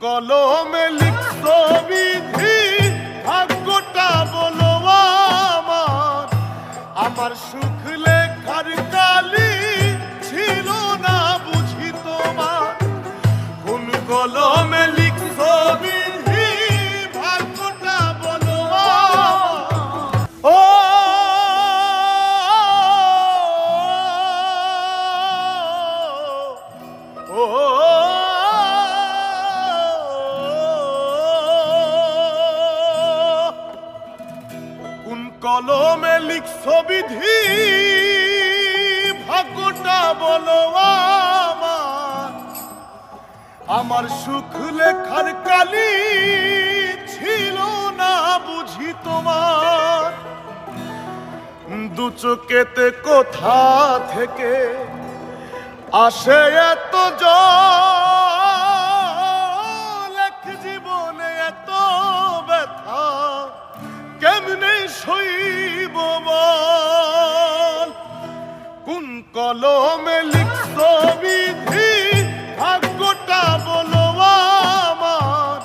কলমে লিখছো বিধি, ভাগ্যটা বলো আমার। আমার সুখ লেখার কালি ছিল না বুঝি তোমার। কোন কলমে লিখছো বিধি, ভাগ্যটা বলো আমার। ও কোন কলমে লিখছো বিধি, ভাগ্যটা বলো আমার। আমার সুখ লেখার কালি ছিল না বুঝি তোমার। দু চোখেতে কোথা থেকে আসে এত জল, এক জীবনে এত ব্যথা কেমনে সইব বল। কোন কলমে লিখছো বিধি, ভাগ্যটা বলো আমার।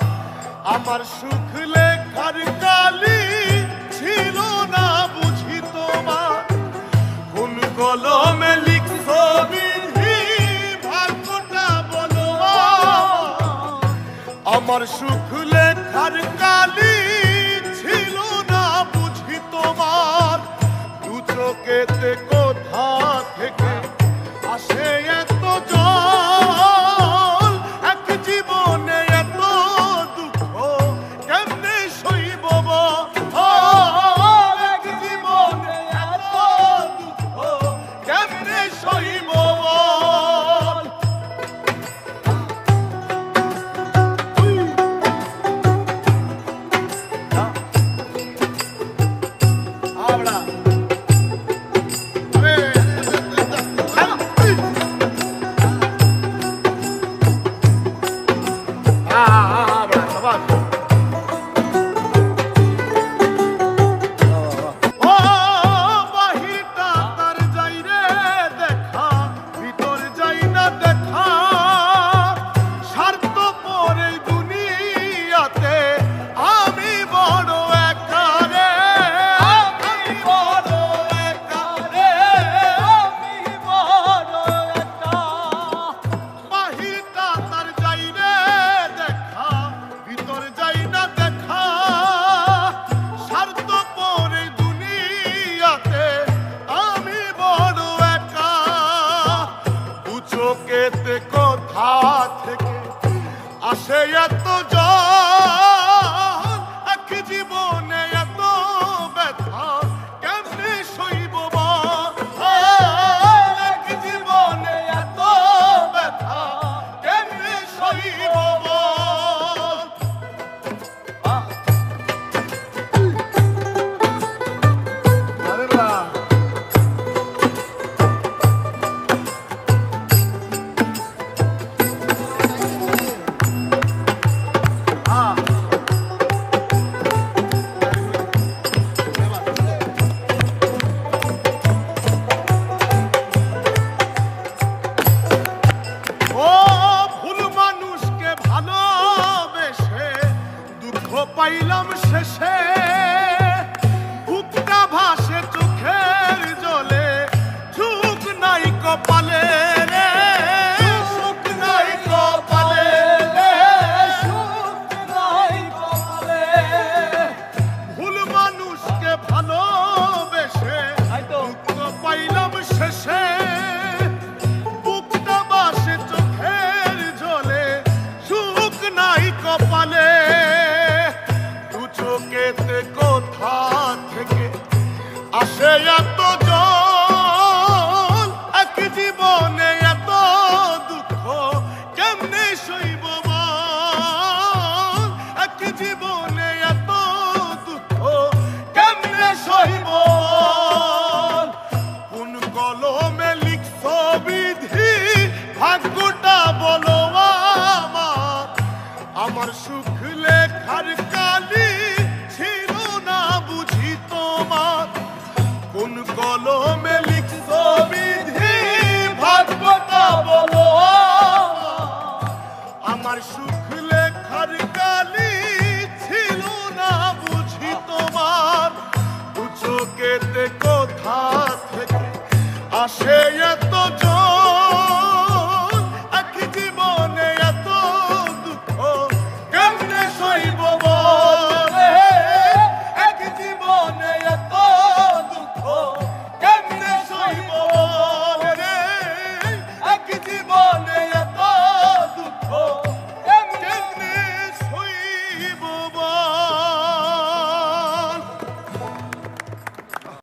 আমার সুখ লেখার কালি ছিল না বুঝি তোমার। কোন কলমে লিখছো বিধি, ভাগ্যটা বলো আমার। আমার সুখ লেখার কালি ছিল না বুঝি তোমার। দু চোখেতে কোথা থেকে আসে এত জল, এক জীবনে এত দুঃখ কেমনে সইব বল। এক জীবনে এত দুঃখ কেমনে সইব বল। চোখেতে কোথা থেকে আসে এত জল, এক জীবনে এত ব্যথা কেমনে সইব বল। এক জীবনে এত ব্যথা কেমনে সইব বল। পাইলাম শেষে বুকটা ভাসে চোখের জলে, সুখ নাই কপালে রে, সুখ নাই কপালে রে, সুখ নাই কপালে। ভুল মানুষকে ভালোবেসে দুঃখ পাইলাম শেষে, বুকটা ভাসে চোখের জলে, সুখ নাই কপালে। চোখেতে কোথা থেকে আসে এত জল, এক জীবনে এত দুঃখ কেমনে সইব বল। এক জীবনে এত দুঃখ কেমনে সইব বল। কোন কলমে লিখছো বিধি, ভাগ্যটা বলো আমার। আমার সুখ লেখার কালি ছিল না বুঝি তোমার। কোন কলমে লিখছো বিধি, ভাগ্যটা বলো আমার। সুখ লেখা আর কালি ছিল না বুঝি তোমার দু চোখেতে কোথা থেকে আসে